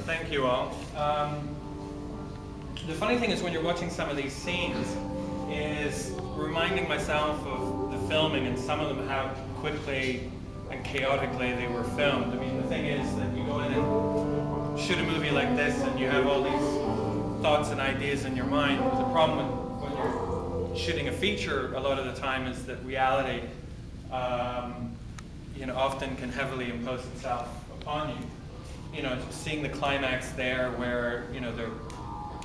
Thank you all. The funny thing is when you're watching some of these scenes is reminding myself of the filming and some of them how quickly and chaotically they were filmed. I mean, the thing is that you go in and shoot a movie like this and you have all these thoughts and ideas in your mind. The problem when you're shooting a feature a lot of the time is that reality often can heavily impose itself upon you. Seeing the climax there where, they're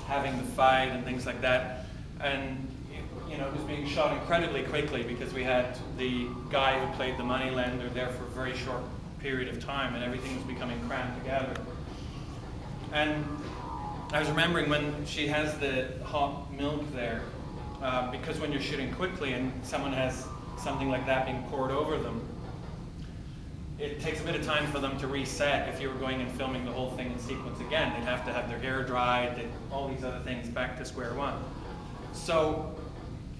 having the fight and things like that. And, it was being shot incredibly quickly because we had the guy who played the moneylender there for a very short period of time and everything was becoming crammed together. And I was remembering when she has the hot milk there, because when you're shooting quickly and someone has something like that being poured over them, it takes a bit of time for them to reset. If you were going and filming the whole thing in sequence again, they'd have to have their hair dried, all these other things back to square one. So,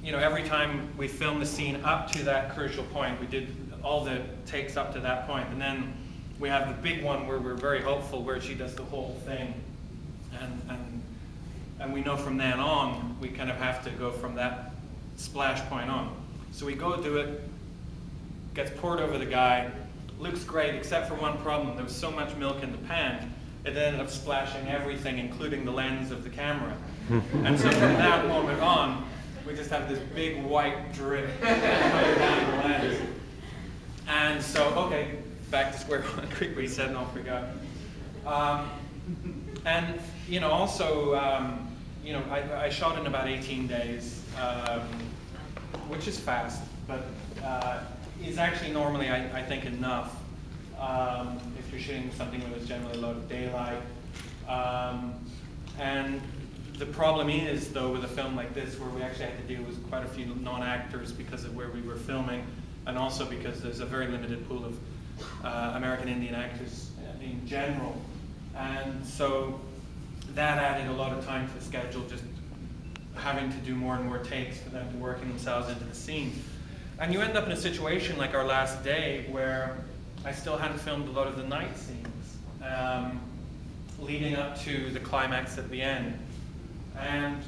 every time we filmed the scene up to that crucial point, we did all the takes up to that point, and then we have the big one where we're very hopeful, where she does the whole thing, and we know from then on, we kind of have to go from that splash point on. So we go do it, gets poured over the guy, looks great, except for one problem. There was so much milk in the pan, it ended up splashing everything, including the lens of the camera. And so from that moment on, we just have this big white drip coming down the lens. And so, okay, back to square one, quick reset, and off we go. And also, I shot in about 18 days, which is fast, but is actually normally, I think, enough if you're shooting something that was generally a lot of daylight. And the problem is, though, with a film like this, where we actually had to deal with quite a few non-actors because of where we were filming, and also because there's a very limited pool of American Indian actors in general. And so that added a lot of time to the schedule, just having to do more and more takes for them to working themselves into the scene. And you end up in a situation like our last day where I still hadn't filmed a lot of the night scenes, leading up to the climax at the end. And,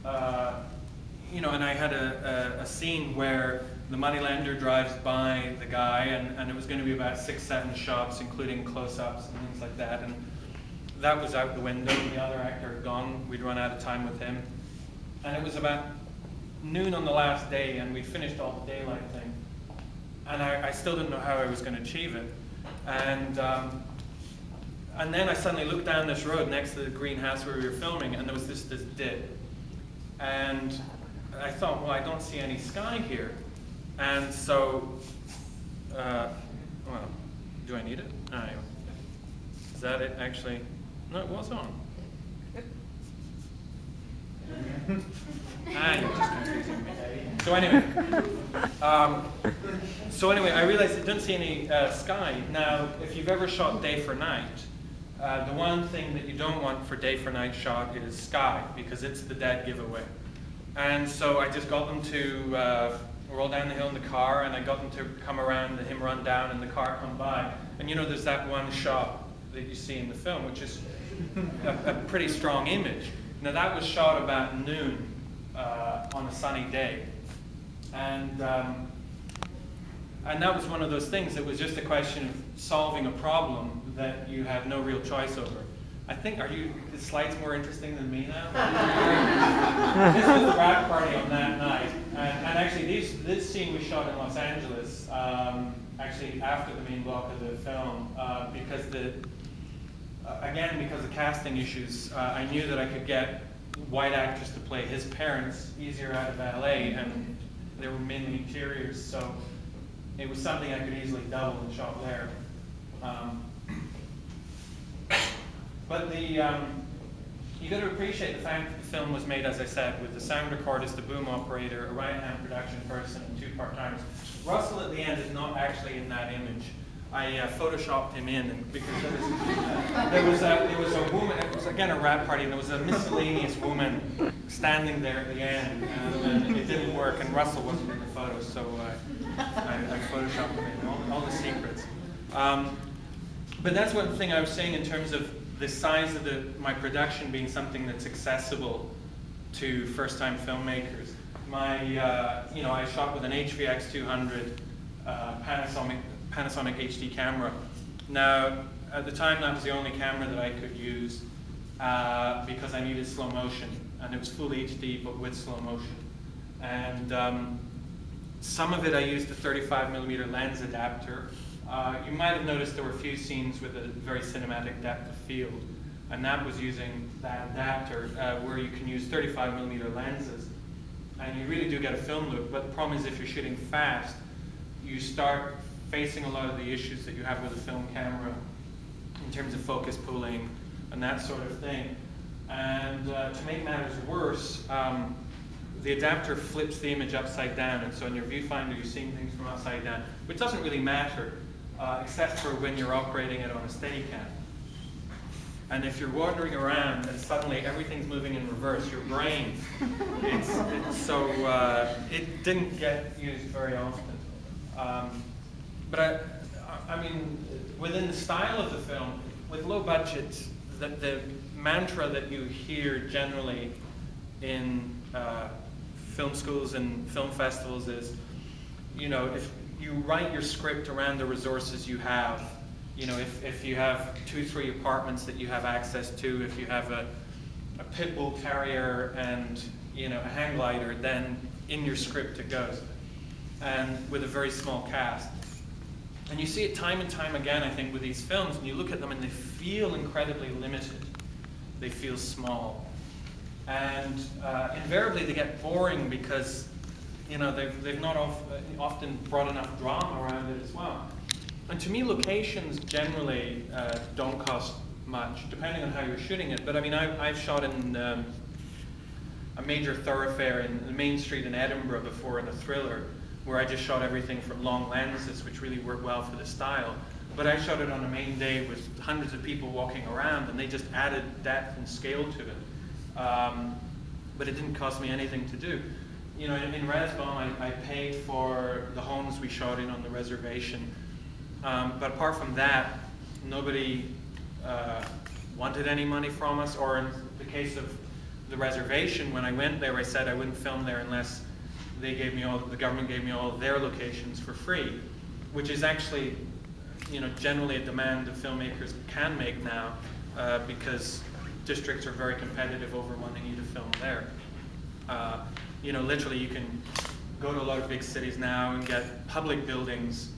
and I had a scene where the moneylender drives by the guy, and it was going to be about 6-7 shots, including close-ups and things like that. And that was out the window. The other actor had gone. We'd run out of time with him. And it was about noon on the last day, and we finished all the daylight thing. And I still didn't know how I was going to achieve it. And then I suddenly looked down this road next to the greenhouse where we were filming, and there was this dip. And I thought, well, I don't see any sky here. And so, well, do I need it? Anyway. Is that it, actually? No, it was on. You're just confusing me. So anyway, I realized I didn't see any sky. Now, if you've ever shot day for night, the one thing that you don't want for day for night shot is sky, because it's the dead giveaway. And so I just got them to roll down the hill in the car, and I got them to come around, and him run down, and the car come by. And there's that one shot that you see in the film, which is a pretty strong image. Now that was shot about noon on a sunny day, and that was one of those things. It was just a question of solving a problem that you had no real choice over. I think, the slides more interesting than me now? This was the wrap party on that night, and actually this scene we shot in Los Angeles, actually after the main block of the film, because because of casting issues, I knew that I could get white actors to play his parents easier out of LA, and they were mainly interiors, so it was something I could easily double and shot there. But you got to appreciate the fact that the film was made, as I said, with the sound recordist, the boom operator, a right-hand production person, and 2 part-timers. Russell at the end is not actually in that image. I photoshopped him in, and because there was a woman. It was again a rap party, and there was a miscellaneous woman standing there at the end, and it didn't work. And Russell wasn't in the photo, so I photoshopped him in all the secrets. But that's one thing I was saying in terms of the size of my production being something that's accessible to first-time filmmakers. I shot with an HVX 200 Panasonic HD camera. Now, at the time, that was the only camera that I could use because I needed slow motion, and it was full HD but with slow motion. And some of it I used a 35mm lens adapter. You might have noticed there were a few scenes with a very cinematic depth of field, and that was using that adapter where you can use 35mm lenses, and you really do get a film look. But the problem is, if you're shooting fast, you start facing a lot of the issues that you have with a film camera in terms of focus pulling and that sort of thing. And to make matters worse, the adapter flips the image upside down, and so in your viewfinder you're seeing things from upside down, which doesn't really matter, except for when you're operating it on a Steadicam. And if you're wandering around and suddenly everything's moving in reverse, your brain, it didn't get used very often. But I mean, within the style of the film, with low budget, the mantra that you hear generally in film schools and film festivals is, if you write your script around the resources you have, if you have 2-3 apartments that you have access to, if you have a pit bull terrier and a hang glider, then in your script it goes, and with a very small cast. And you see it time and time again, I think, with these films, and you look at them and they feel incredibly limited. They feel small. And invariably they get boring because they've not often brought enough drama around it as well. And to me, locations generally don't cost much, depending on how you're shooting it. But I mean, I've shot in a major thoroughfare in the main street in Edinburgh before in a thriller, where I just shot everything from long lenses, which really worked well for the style. But I shot it on a main day with hundreds of people walking around, and they just added depth and scale to it. But it didn't cost me anything to do. In Rez Bomb, I paid for the homes we shot in on the reservation. But apart from that, nobody wanted any money from us. Or in the case of the reservation, when I went there, I said I wouldn't film there unless the government gave me all of their locations for free, which is actually, generally a demand that filmmakers can make now, because districts are very competitive over wanting you to film there. Literally, you can go to a lot of big cities now and get public buildings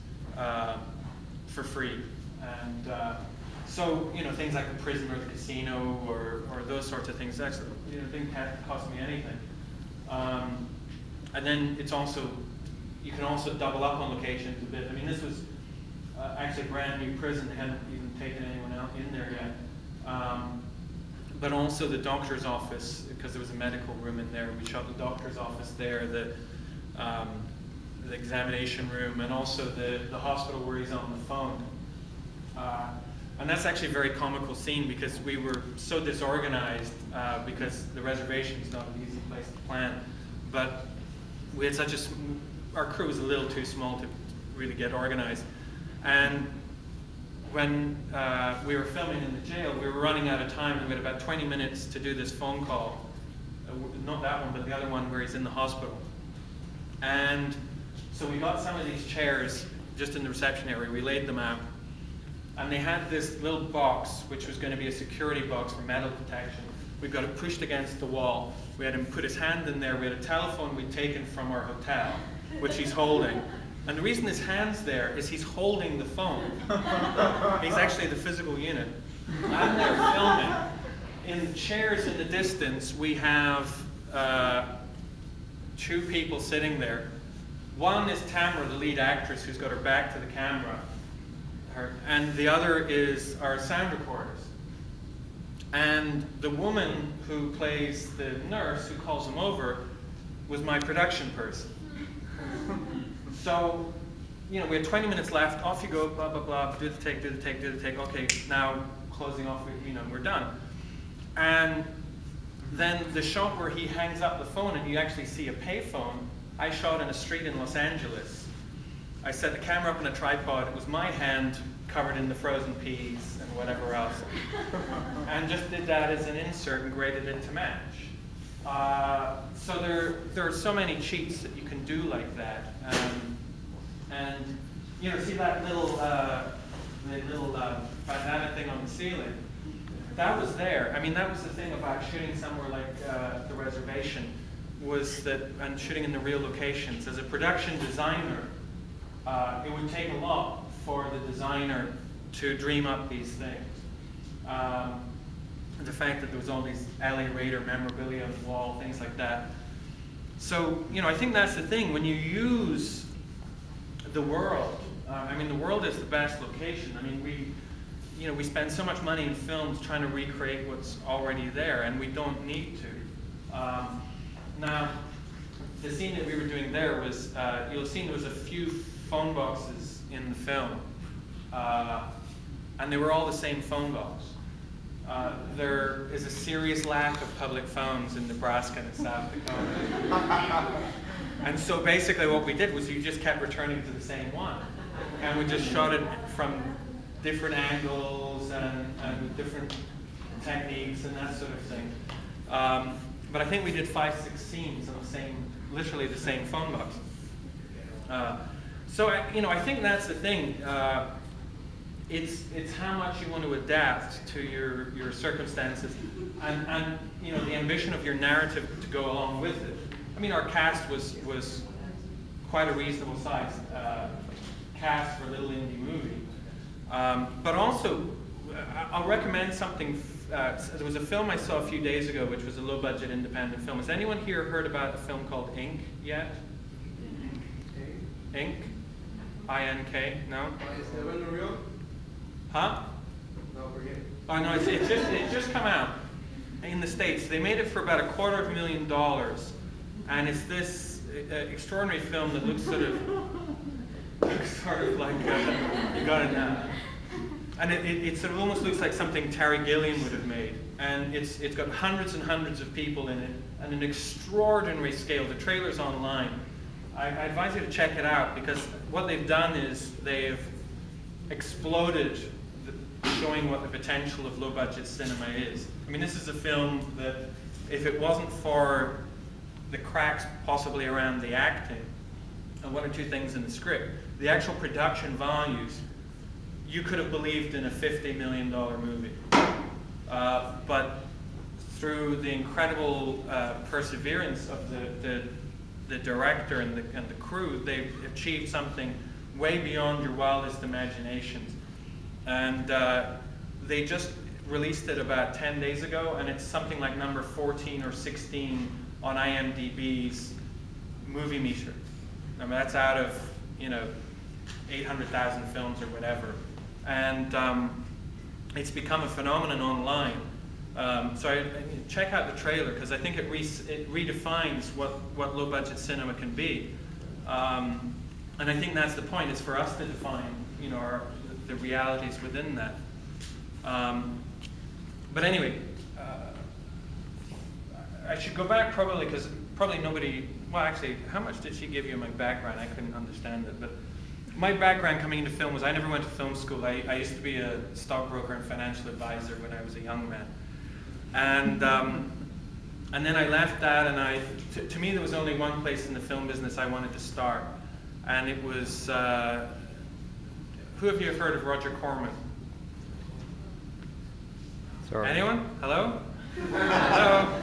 for free, and so things like the prison or the casino or those sorts of things actually didn't cost me anything. And then you can also double up on locations a bit. I mean, this was actually a brand new prison. They hadn't even taken anyone out in there yet. But also the doctor's office, because there was a medical room in there. We shot the doctor's office there, the examination room, and also the hospital where he's on the phone. And that's actually a very comical scene because we were so disorganized because the reservation is not an easy place to plan. But we had our crew was a little too small to really get organized. And when we were filming in the jail, we were running out of time, and we had about 20 minutes to do this phone call. Not that one, but the other one where he's in the hospital. And so we got some of these chairs just in the reception area, we laid them out. And they had this little box, which was going to be a security box for metal detection. We got it pushed against the wall. We had him put his hand in there. We had a telephone we'd taken from our hotel, which he's holding. And the reason his hand's there is he's holding the phone. He's actually the physical unit. I'm there filming. In the chairs in the distance, we have 2 people sitting there. One is Tamara, the lead actress, who's got her back to the camera. And the other is our sound recorders. And the woman who plays the nurse, who calls him over, was my production person. So, we had 20 minutes left, off you go, blah, blah, blah, do the take, okay, now closing off, we're done. And then the shot where he hangs up the phone and you actually see a payphone, I shot in a street in Los Angeles. I set the camera up on a tripod, it was my hand covered in the frozen peas and whatever else, and just did that as an insert and graded it to match. So there are so many cheats that you can do like that, and you know, see that little bandana thing on the ceiling? That was there. I mean, that was the thing about shooting somewhere like the reservation, was that, and shooting in the real locations. As a production designer, it would take a lot for the designer to dream up these things. The fact that there was all these LA Raider memorabilia on the wall, things like that. So, you know, I think that's the thing. When you use the world, I mean, the world is the best location. I mean, we spend so much money in films trying to recreate what's already there, and we don't need to. Now, the scene that we were doing there was, you'll have seen there was a few phone boxes in the film, and they were all the same phone box. There is a serious lack of public phones in Nebraska and South Dakota. And so basically what we did was we just kept returning to the same one. And we just shot it from different angles and different techniques and that sort of thing. But I think we did 5-6 scenes on the same, literally the same phone box. So I think that's the thing. It's how much you want to adapt to your circumstances, and you know, the ambition of your narrative to go along with it. I mean, our cast was quite a reasonable size cast for a little indie movie. But also, I'll recommend something. There was a film I saw a few days ago, which was a low-budget independent film. Has anyone here heard about a film called Ink yet? Ink? I-N-K? No? Is that one real? Huh? No, forget it. Oh no, it just come out in the States. They made it for about $250,000, and it's this extraordinary film that looks sort of like you got it now. And it sort of almost looks like something Terry Gilliam would have made. And it's got hundreds and hundreds of people in it, and an extraordinary scale. The trailer's online. I advise you to check it out, because what they've done is they've exploded showing what the potential of low-budget cinema is. I mean, this is a film that, if it wasn't for the cracks possibly around the acting and one or two things in the script, the actual production values, you could have believed in a $50 million movie. But through the incredible perseverance of the director and the crew, they've achieved something way beyond your wildest imaginations. And they just released it about 10 days ago, and it's something like number 14 or 16 on IMDb's movie meter. I mean, that's out of, 800,000 films or whatever. And it's become a phenomenon online. So check out the trailer, because I think it redefines what low-budget cinema can be. And I think that's the point. It's for us to define, the realities within that. But anyway, I should go back probably, because probably nobody, well actually, how much did she give you in my background? I couldn't understand it. But my background coming into film was I never went to film school. I used to be a stockbroker and financial advisor when I was a young man. And then I left that, and to me there was only one place in the film business I wanted to start. And it was, who of you have heard of Roger Corman? Sorry. Anyone? Hello? Hello?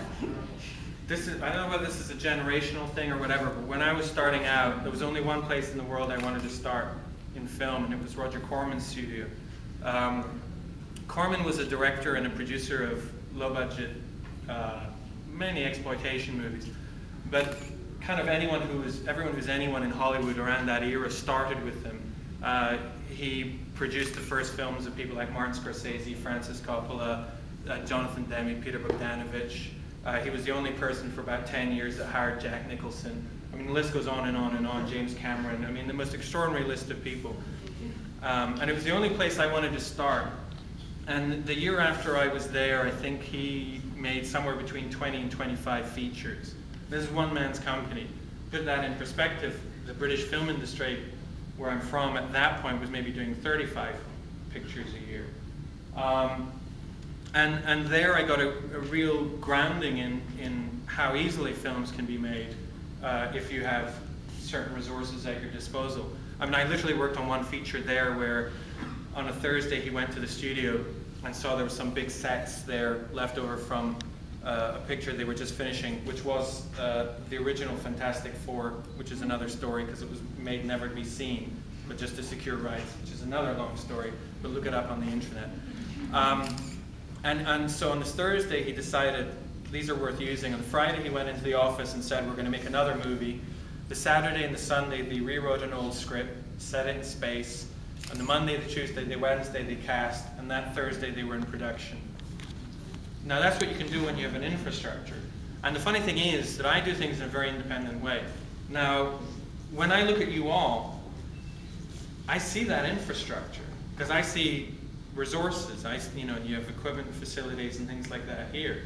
I don't know whether this is a generational thing or whatever, but when I was starting out, there was only one place in the world I wanted to start in film, and it was Roger Corman's studio. Corman was a director and a producer of low-budget, mainly exploitation movies, but kind of everyone who's anyone in Hollywood around that era started with him. He produced the first films of people like Martin Scorsese, Francis Coppola, Jonathan Demme, Peter Bogdanovich. He was the only person for about 10 years that hired Jack Nicholson. I mean, the list goes on and on and on. James Cameron. I mean, the most extraordinary list of people. And it was the only place I wanted to start. And the year after I was there, I think he made somewhere between 20 and 25 features. This is one man's company. Put that in perspective, the British film industry, where I'm from at that point, was maybe doing 35 pictures a year. And there I got a real grounding in how easily films can be made if you have certain resources at your disposal. I mean, I literally worked on one feature there where on a Thursday he went to the studio and saw there were some big sets there left over from a picture they were just finishing, which was the original Fantastic Four, which is another story because it was made never to be seen, but just to secure rights, which is another long story, but look it up on the internet. And so on this Thursday he decided these are worth using. On the Friday he went into the office and said we're going to make another movie. The Saturday and the Sunday they rewrote an old script, set it in space. On the Monday, the Tuesday, the Wednesday they cast, and that Thursday they were in production. Now that's what you can do when you have an infrastructure. And the funny thing is that I do things in a very independent way. Now, when I look at you all, I see that infrastructure because I see resources. You have equipment and facilities and things like that here.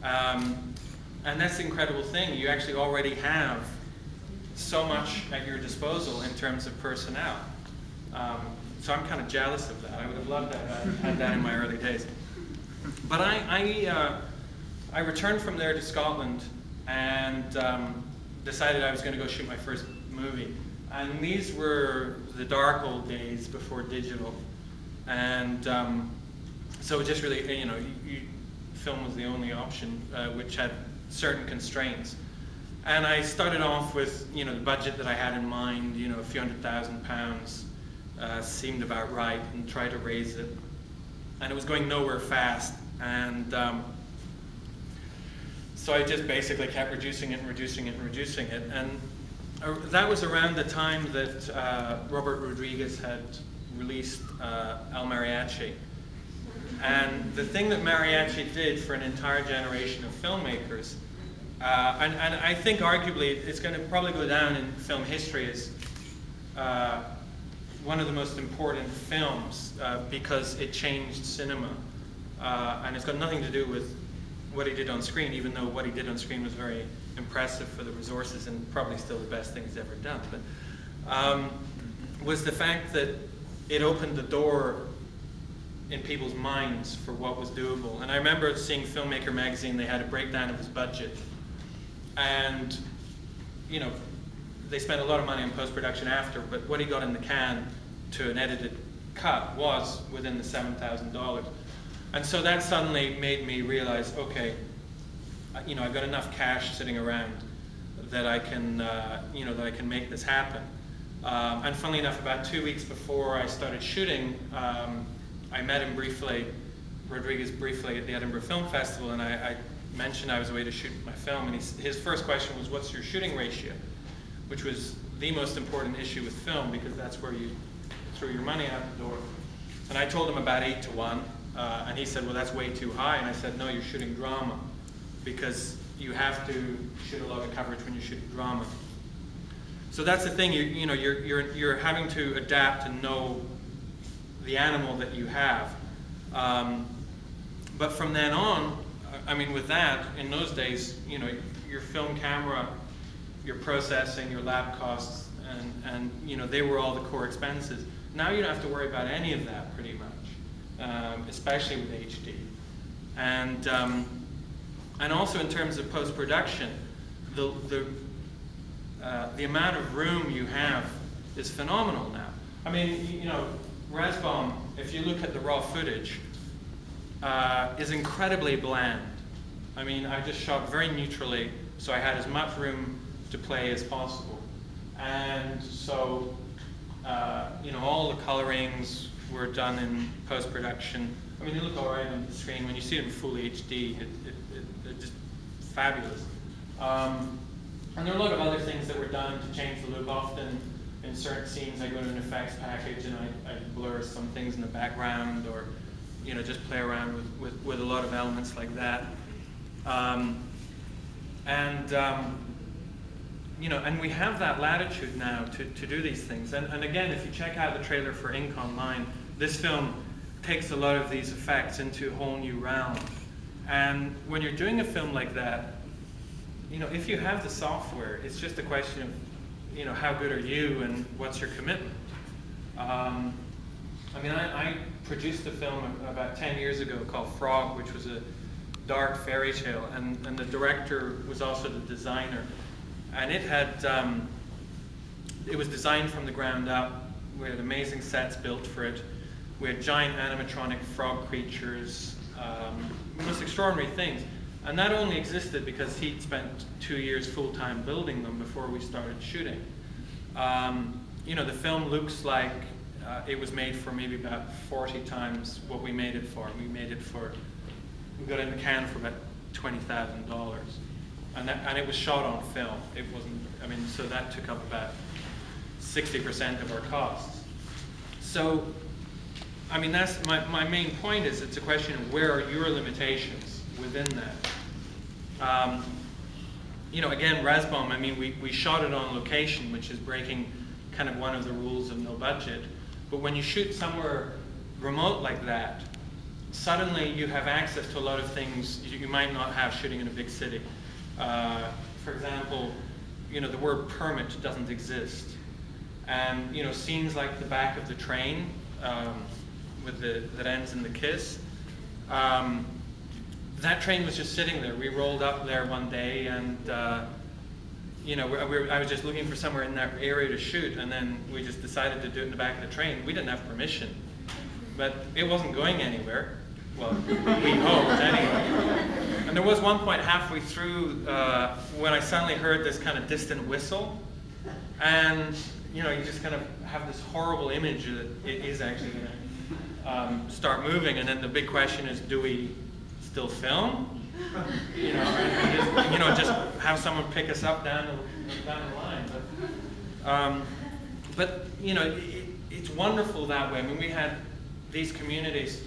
And that's the incredible thing. You actually already have so much at your disposal in terms of personnel. So I'm kind of jealous of that. I would have loved to have had that in my early days. But I returned from there to Scotland and decided I was going to go shoot my first movie. And these were the dark old days before digital. And so it just really, film was the only option, which had certain constraints. And I started off with, the budget that I had in mind, a few £100,000 seemed about right, and tried to raise it. And it was going nowhere fast. And so I just basically kept reducing it and reducing it and reducing it. And that was around the time that Robert Rodriguez had released El Mariachi. And the thing that Mariachi did for an entire generation of filmmakers, and I think arguably it's going to probably go down in film history as one of the most important films because it changed cinema. And it's got nothing to do with what he did on screen, even though what he did on screen was very impressive for the resources and probably still the best thing he's ever done. But was the fact that it opened the door in people's minds for what was doable. And I remember seeing Filmmaker magazine, they had a breakdown of his budget. And, they spent a lot of money on post-production after, but what he got in the can to an edited cut was within the $7,000. And so that suddenly made me realize, okay, I've got enough cash sitting around that I can, that I can make this happen. And funnily enough, about 2 weeks before I started shooting, I met him briefly, Rodriguez briefly at the Edinburgh Film Festival, and I mentioned I was away to shoot my film, and his first question was, what's your shooting ratio? Which was the most important issue with film, because that's where you throw your money out the door. And I told him about 8-to-1, and he said, well, that's way too high. And I said, no, you're shooting drama, because you have to shoot a lot of coverage when you're shooting drama. So that's the thing, you're having to adapt and know the animal that you have. But from then on, with that, in those days, your film camera, your processing, your lab costs, and they were all the core expenses. Now you don't have to worry about any of that pretty much, especially with HD. And also in terms of post-production, the amount of room you have is phenomenal now. Rez Bomb, if you look at the raw footage, is incredibly bland. I just shot very neutrally, so I had as much room to play as possible. And so, all the colorings were done in post-production. They look all right on the screen. When you see it in full HD, they're just fabulous. And there are a lot of other things that were done to change the look. Often, in certain scenes, I go to an effects package and I blur some things in the background, or just play around with a lot of elements like that. And we have that latitude now to do these things. And again, if you check out the trailer for Ink online, this film takes a lot of these effects into a whole new realm. And when you're doing a film like that, if you have the software, it's just a question of how good are you and what's your commitment. I produced a film about 10 years ago called Frog, which was a dark fairy tale, and the director was also the designer. And it had, it was designed from the ground up. We had amazing sets built for it. We had giant animatronic frog creatures, most extraordinary things. And that only existed because he'd spent 2 years full-time building them before we started shooting. You know, the film looks like it was made for maybe about 40 times what we made it for. We got it in Cannes for about $20,000. And it was shot on film. It wasn't, I mean, so that took up about 60% of our costs. So, I mean, that's my main point is it's a question of where are your limitations within that. You know, again, Rez Bomb, I mean, we shot it on location, which is breaking kind of one of the rules of no budget. But when you shoot somewhere remote like that, suddenly you have access to a lot of things you might not have shooting in a big city. For example, you know, the word permit doesn't exist. And, you know, scenes like the back of the train that ends in the kiss, that train was just sitting there. We rolled up there one day and, you know, I was just looking for somewhere in that area to shoot, and then we just decided to do it in the back of the train. We didn't have permission, but it wasn't going anywhere. Well, we hoped anyway. And there was one point halfway through when I suddenly heard this kind of distant whistle, and you know, you just kind of have this horrible image that it is actually going to start moving, and then the big question is, do we still film? You know, and just have someone pick us up down the line. But you know, it's wonderful that way. I mean, we had these communities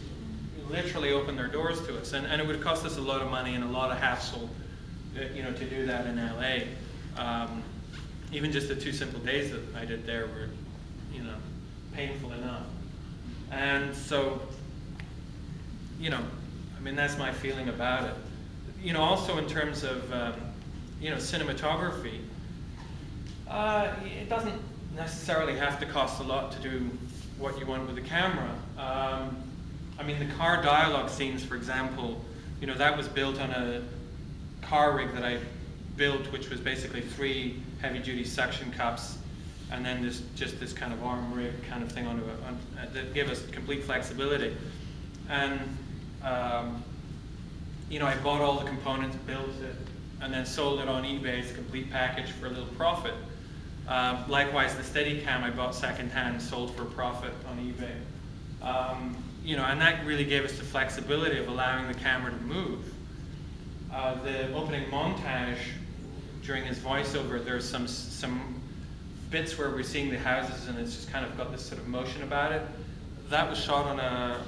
literally open their doors to us, and it would cost us a lot of money and a lot of hassle, you know, to do that in LA. Even just the 2 simple days that I did there were, you know, painful enough. And so, you know, I mean, that's my feeling about it. You know, also in terms of, you know, cinematography, it doesn't necessarily have to cost a lot to do what you want with the camera. I mean, the car dialogue scenes, for example, you know, that was built on a car rig that I built, which was basically 3 heavy-duty suction cups, and then just this kind of arm rig kind of thing that gave us complete flexibility. And you know, I bought all the components, built it, and then sold it on eBay as a complete package for a little profit. Likewise, the Steadicam I bought secondhand, sold for a profit on eBay. You know, and that really gave us the flexibility of allowing the camera to move. The opening montage, during his voiceover, there's some bits where we're seeing the houses and it's just kind of got this sort of motion about it. That was shot on a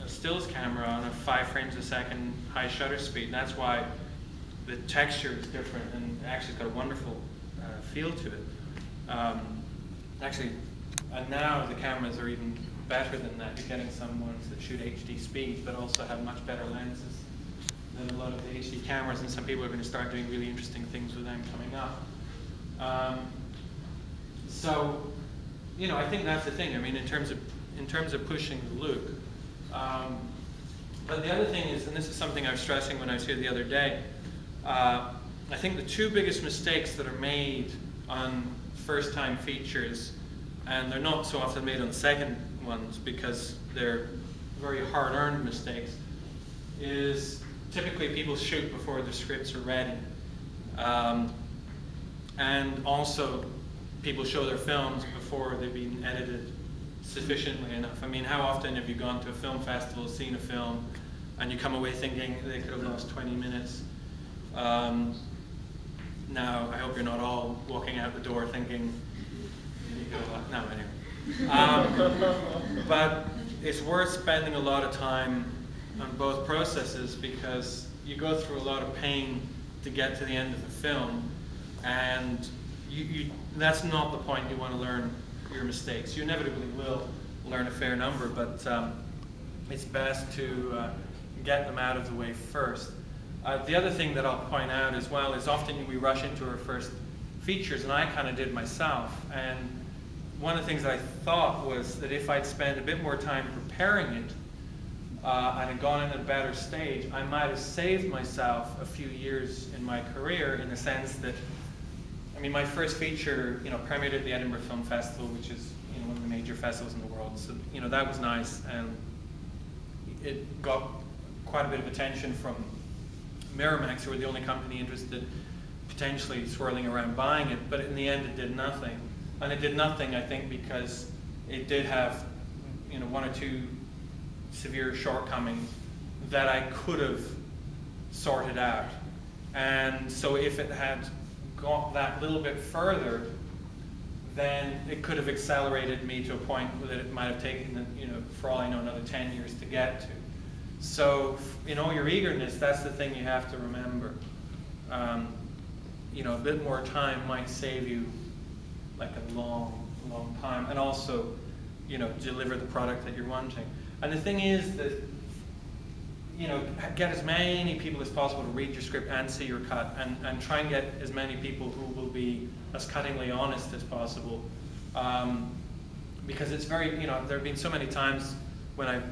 stills camera on a 5 frames a second high shutter speed. And that's why the texture is different and actually it's got a wonderful feel to it. Actually, and now the cameras are even better than that. You're getting some ones that shoot HD speed but also have much better lenses than a lot of the HD cameras, and some people are going to start doing really interesting things with them coming up. So, you know, I think that's the thing. I mean, in terms of pushing the look. But the other thing is, and this is something I was stressing when I was here the other day, I think the 2 biggest mistakes that are made on first-time features, and they're not so often made on second ones because they're very hard-earned mistakes, is typically people shoot before the scripts are ready. And also, people show their films before they've been edited sufficiently enough. I mean, how often have you gone to a film festival, seen a film, and you come away thinking they could have lost 20 minutes? Now, I hope you're not all walking out the door thinking, you could have lost, no, anyway. But it's worth spending a lot of time on both processes because you go through a lot of pain to get to the end of the film, and that's not the point you want to learn your mistakes. You inevitably will learn a fair number, but it's best to get them out of the way first. The other thing that I'll point out as well is often we rush into our first features, and I kind of did myself, and one of the things that I thought was that if I'd spent a bit more time preparing it and had gone in at a better stage, I might have saved myself a few years in my career, in the sense that, I mean, my first feature, premiered at the Edinburgh Film Festival, which is, one of the major festivals in the world. So, that was nice, and it got quite a bit of attention from Miramax, who were the only company interested, potentially swirling around buying it. But in the end, it did nothing, and it did nothing, I think, because it did have, one or two severe shortcomings that I could have sorted out. And so if it had got that little bit further, then it could have accelerated me to a point that it might have taken, for all I know, another 10 years to get to. So, in all your eagerness, that's the thing you have to remember. A bit more time might save you like a long, long time, and also, deliver the product that you're wanting. And the thing is that, get as many people as possible to read your script and see your cut, and try and get as many people who will be as cuttingly honest as possible. Because it's very, there have been so many times when I've,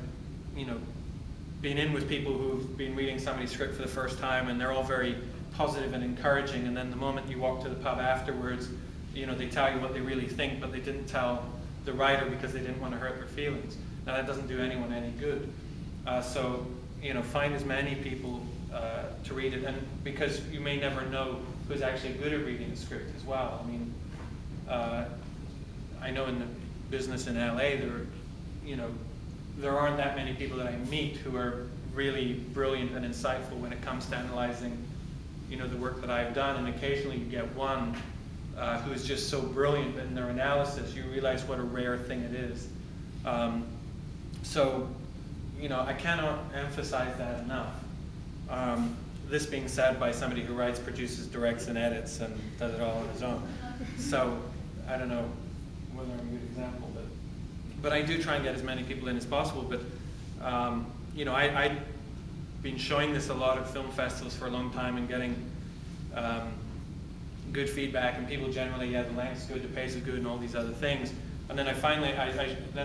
been in with people who've been reading somebody's script for the first time, and they're all very positive and encouraging, and then the moment you walk to the pub afterwards, they tell you what they really think, but they didn't tell the writer because they didn't want to hurt their feelings. Now that doesn't do anyone any good. So, find as many people to read it, and because you may never know who's actually good at reading a script as well. I mean, I know in the business in LA, there aren't that many people that I meet who are really brilliant and insightful when it comes to analyzing, the work that I've done. And occasionally you get one who is just so brilliant in their analysis, you realize what a rare thing it is. So, I cannot emphasize that enough. This being said by somebody who writes, produces, directs, and edits, and does it all on his own. So, I don't know whether I'm a good example, but I do try and get as many people in as possible. But, I've been showing this a lot at film festivals for a long time and getting good feedback, and people generally, the length's good, the pace is good, and all these other things. And then I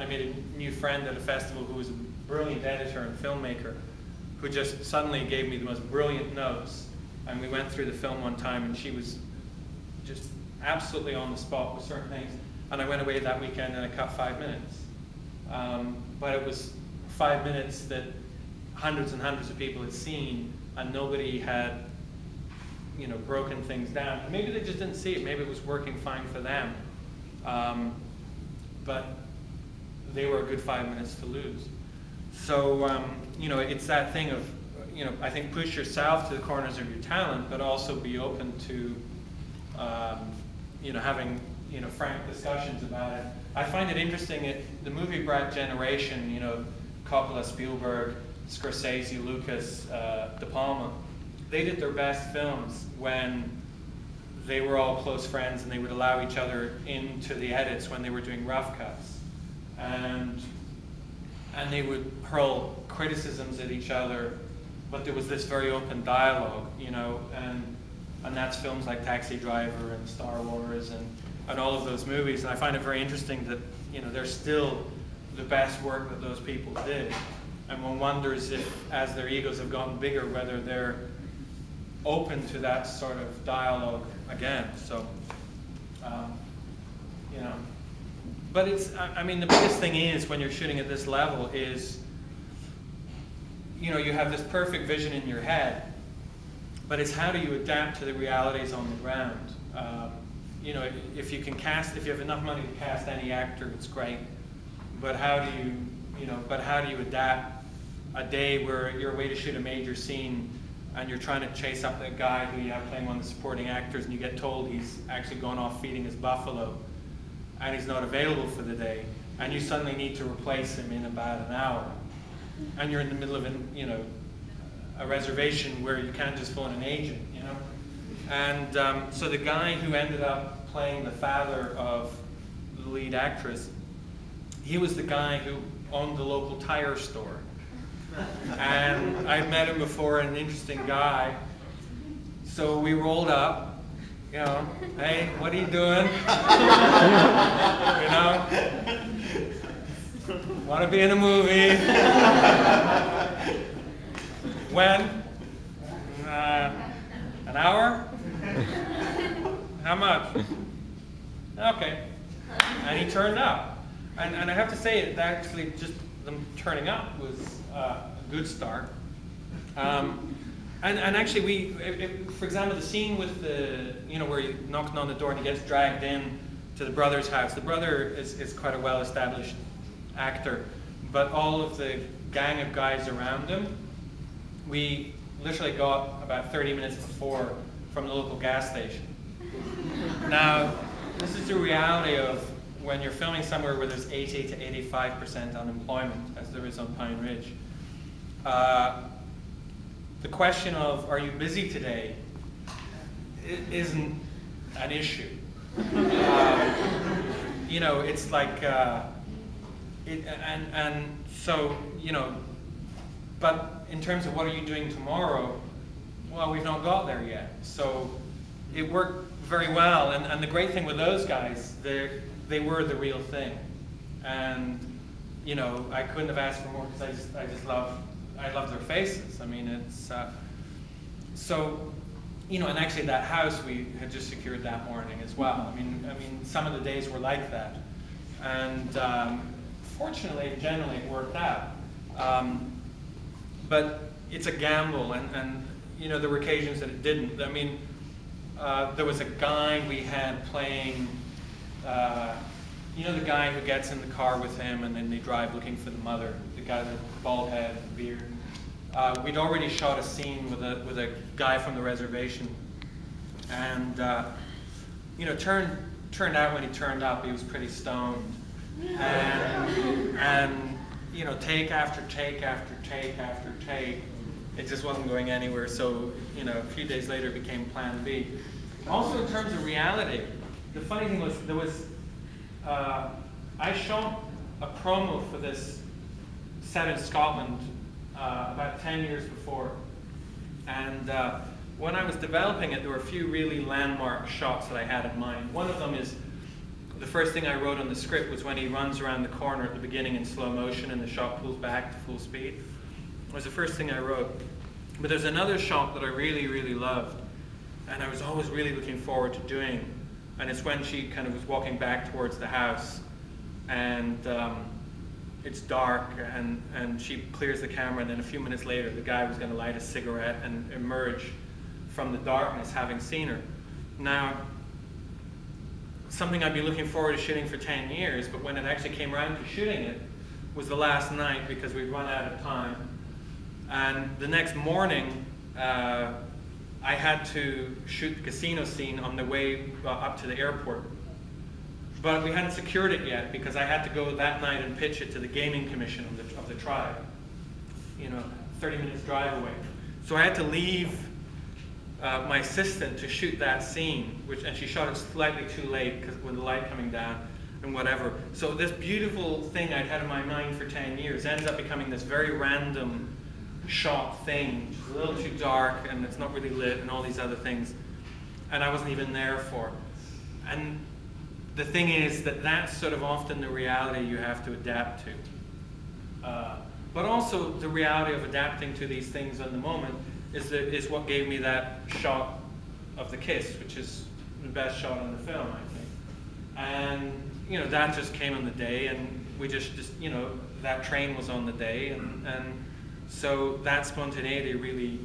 made a new friend at a festival who was a brilliant editor and filmmaker, who just suddenly gave me the most brilliant notes. And we went through the film one time, and she was just absolutely on the spot with certain things. And I went away that weekend and I cut 5 minutes. But it was 5 minutes that hundreds and hundreds of people had seen, and nobody had, broken things down. Maybe they just didn't see it. Maybe it was working fine for them. But they were a good 5 minutes to lose. So, it's that thing of, I think push yourself to the corners of your talent, but also be open to, having, frank discussions about it. I find it interesting, the movie brat generation, Coppola, Spielberg, Scorsese, Lucas, De Palma, they did their best films when they were all close friends and they would allow each other into the edits when they were doing rough cuts. And they would hurl criticisms at each other, but there was this very open dialogue, and that's films like Taxi Driver and Star Wars and all of those movies. And I find it very interesting that, they're still the best work that those people did. And one wonders if, as their egos have gotten bigger, whether they're open to that sort of dialogue again. So, but it's, I mean, the biggest thing is when you're shooting at this level is, you have this perfect vision in your head, but it's how do you adapt to the realities on the ground. If you have enough money to cast any actor, it's great. But how do you adapt a day where you're away to shoot a major scene and you're trying to chase up that guy who you have playing one of the supporting actors, and you get told he's actually gone off feeding his buffalo and he's not available for the day, and you suddenly need to replace him in about an hour, and you're in the middle of a reservation where you can't just phone an agent, And so the guy who ended up playing the father of the lead actress, he was the guy who owned the local tire store. And I'd met him before, an interesting guy. So we rolled up you know, hey, what are you doing? You know, want to be in a movie? When? An hour? How much? Okay. And he turned up. And I have to say, it actually just them turning up was a good start. And actually, for example, the scene with the, you know, where he knocks on the door and he gets dragged in to the brother's house. The brother is quite a well-established actor, but all of the gang of guys around him, we literally got about 30 minutes before from the local gas station. Now, this is the reality of when you're filming somewhere where there's 80 to 85% unemployment, as there is on Pine Ridge. The question of, are you busy today, isn't an issue. You know, it's like, and so, you know, but in terms of what are you doing tomorrow, well, we've not got there yet. So it worked very well, and the great thing with those guys, they were the real thing. And, you know, I couldn't have asked for more because I love their faces. I mean, it's, so, you know, and actually that house we had just secured that morning as well. I mean, some of the days were like that. And fortunately, generally it worked out. But it's a gamble, and you know, there were occasions that it didn't. I mean, there was a guy we had playing, you know, the guy who gets in the car with him and then they drive looking for the mother, the guy with the bald head and beard. We'd already shot a scene with a guy from the reservation, and you know, turned out when he turned up, he was pretty stoned, and you know, take after take after take after take, it just wasn't going anywhere. So, you know, a few days later it became Plan B. Also, in terms of reality, the funny thing was there was I shot a promo for this set in Scotland about 10 years before, and when I was developing it, there were a few really landmark shots that I had in mind. One of them is the first thing I wrote on the script was when he runs around the corner at the beginning in slow motion and the shot pulls back to full speed. It was the first thing I wrote. But there's another shot that I really, really loved, and I was always really looking forward to doing, and it's when she kind of was walking back towards the house, and it's dark, and she clears the camera, and then a few minutes later the guy was going to light a cigarette and emerge from the darkness, having seen her. Now, something I'd been looking forward to shooting for 10 years, but when it actually came around to shooting it, was the last night because we'd run out of time. And the next morning, I had to shoot the casino scene on the way up to the airport. But we hadn't secured it yet because I had to go that night and pitch it to the gaming commission of the tribe, you know, 30 minutes drive away. So I had to leave my assistant to shoot that scene, and she shot it slightly too late because with the light coming down and whatever. So this beautiful thing I'd had in my mind for 10 years ends up becoming this very random shot thing, which is a little too dark and it's not really lit and all these other things, and I wasn't even there for. And the thing is that that's sort of often the reality you have to adapt to. But also the reality of adapting to these things in the moment is what gave me that shot of the kiss, which is the best shot in the film, I think. And you know, that just came on the day, and we just you know, that train was on the day, and so that spontaneity really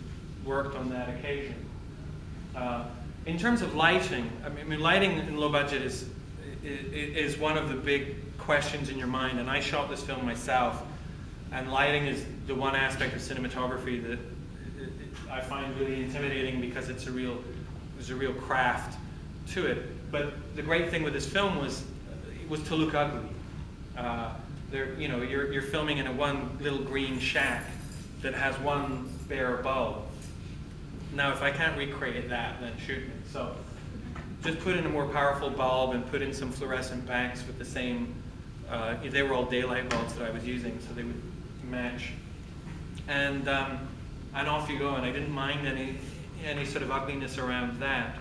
worked on that occasion. In terms of lighting, I mean, lighting in low budget is one of the big questions in your mind, and I shot this film myself, and lighting is the one aspect of cinematography that I find really intimidating because there's a real craft to it. But the great thing with this film was to look ugly. You know, you're filming in a one little green shack that has one bare bulb. Now, if I can't recreate that, then shoot me. So just put in a more powerful bulb and put in some fluorescent backs with the same, they were all daylight bulbs that I was using, so they would match. And off you go, and I didn't mind any sort of ugliness around that.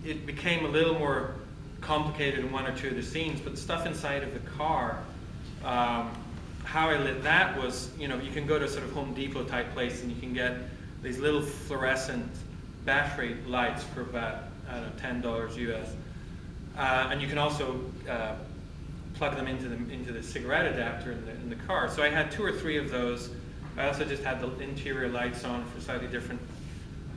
it became a little more complicated in one or two of the scenes, but the stuff inside of the car, how I lit that was, you can go to a sort of Home Depot type place and you can get these little fluorescent battery lights for about, I don't know, $10 US. And you can also plug them into the cigarette adapter in the car. So I had 2 or 3 of those. I also just had the interior lights on for a slightly different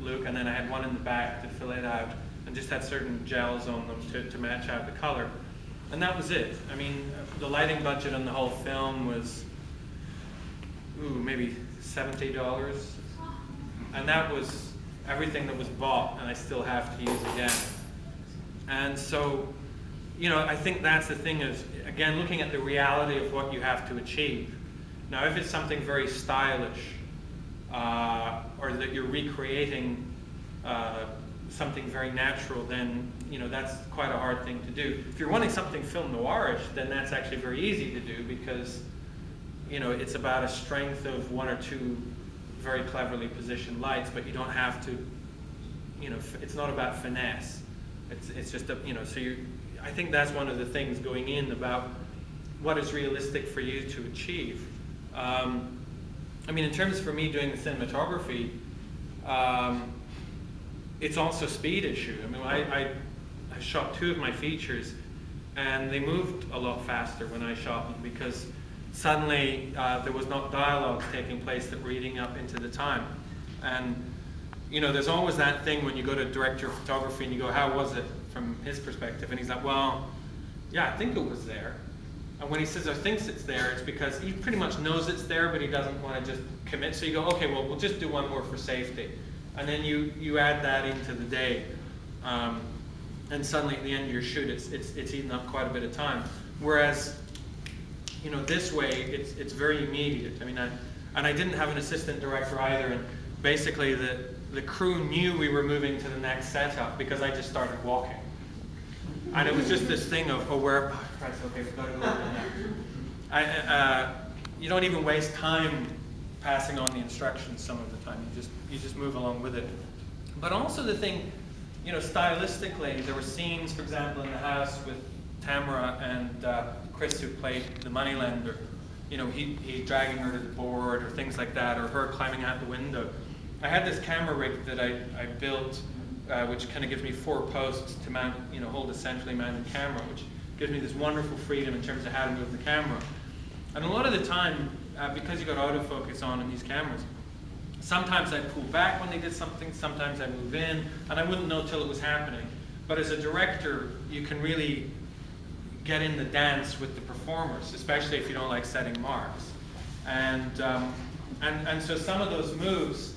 look, and then I had one in the back to fill it out, and just had certain gels on them to match out the color. And that was it. I mean, the lighting budget on the whole film was, maybe $70. And that was everything that was bought, and I still have to use again. And so, I think that's the thing is, again, looking at the reality of what you have to achieve. Now, if it's something very stylish, or that you're recreating something very natural, then that's quite a hard thing to do. If you're wanting something film noirish, then that's actually very easy to do, because it's about a strength of 1 or 2 very cleverly positioned lights, but you don't have to, it's not about finesse. It's just I think that's one of the things going in about what is realistic for you to achieve. I mean, in terms for me doing the cinematography, it's also a speed issue. I mean, I shot 2 of my features, and they moved a lot faster when I shot them, because suddenly there was not dialogue taking place that were eating up into the time. And there's always that thing when you go to director of photography and you go, how was it from his perspective? And he's like, well, yeah, I think it was there. And when he says, I thinks it's there, it's because he pretty much knows it's there, but he doesn't want to just commit. So you go, okay, well, we'll just do one more for safety. And then you add that into the day. And suddenly at the end of your shoot, it's eaten up quite a bit of time. Whereas, this way, it's very immediate. I mean, I didn't have an assistant director either. And basically, the crew knew we were moving to the next setup because I just started walking. And it was just this thing of, Christ, okay, we've got to go over now. You don't even waste time passing on the instructions some of the time. You just move along with it. But also the thing, stylistically, there were scenes, for example, in the house with Tamara and Chris, who played the moneylender. He's dragging her to the board or things like that, or her climbing out the window. I had this camera rig that I built, which kind of gives me 4 posts to mount, hold a centrally mounted camera, which gives me this wonderful freedom in terms of how to move the camera. And a lot of the time, because you got autofocus on in these cameras, sometimes I pull back when they did something, sometimes I move in, and I wouldn't know till it was happening. But as a director, you can really get in the dance with the performers, especially if you don't like setting marks. And so some of those moves,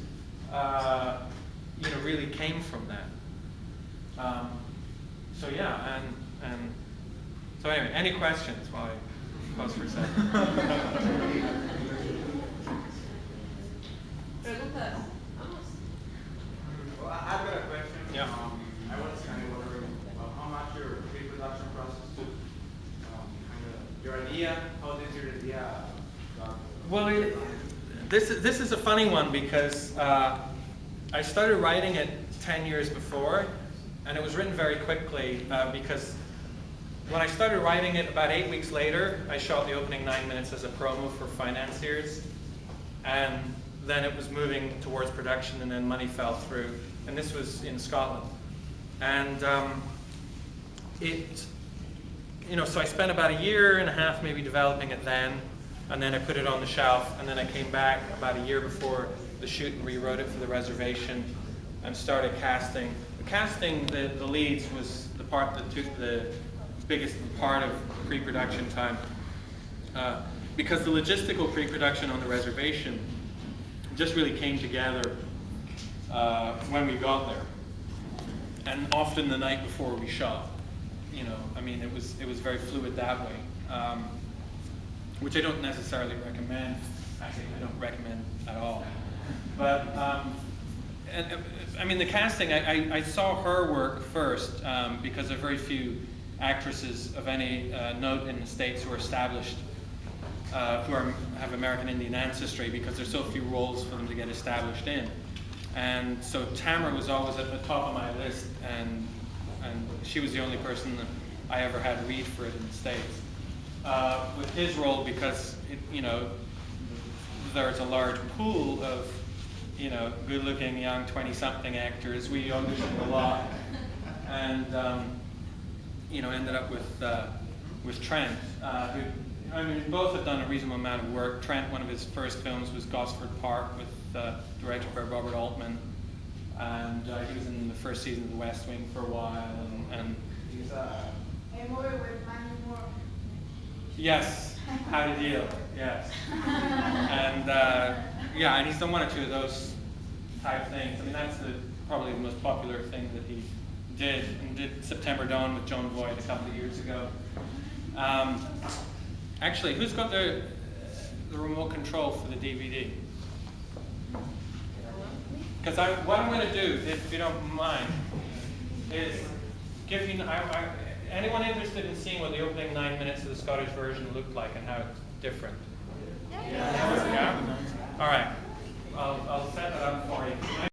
really came from that. So yeah, and so anyway, any questions while I pause for a second? Preguntas. Vamos. Well, I've got a question. Yeah. I was kind of wondering how much your pre-production process took. Your idea. How did your idea? Well, this is a funny one, because I started writing it 10 years before, and it was written very quickly, because when I started writing it, about 8 weeks later, I shot the opening 9 minutes as a promo for financiers, and then it was moving towards production, and then money fell through, and this was in Scotland. And so I spent about 1.5 years maybe developing it then, and then I put it on the shelf, and then I came back about 1 year before the shoot and rewrote it for the reservation and started casting. Casting the leads was the part that took the biggest part of pre-production time, because the logistical pre-production on the reservation just really came together when we got there, and often the night before we shot. I mean, it was very fluid that way, which I don't necessarily recommend. Actually, I don't recommend at all. But I mean, the casting, I saw her work first, because there are very few actresses of any note in the States who are established, who have American Indian ancestry, because there's so few roles for them to get established in. And so Tamara was always at the top of my list, and she was the only person that I ever had read for it in the States. With his role, because there's a large pool of good-looking young 20-something actors, we auditioned a lot, and ended up with Trent, who, both have done a reasonable amount of work. Trent, one of his first films was Gosford Park, directed by Robert Altman, and he was in the first season of The West Wing for a while, and he's A movie with Manny Moore. yes, How to Deal, yes, and and he's done one or two of those type things. That's probably the most popular thing that he did, and did September Dawn with Joan Voight a couple of years ago. Actually, who's got the remote control for the DVD? Because what I'm going to do, if you don't mind, is give you anyone interested in seeing what the opening 9 minutes of the Scottish version looked like and how it's different. Yeah. All right. I'll set that up for you.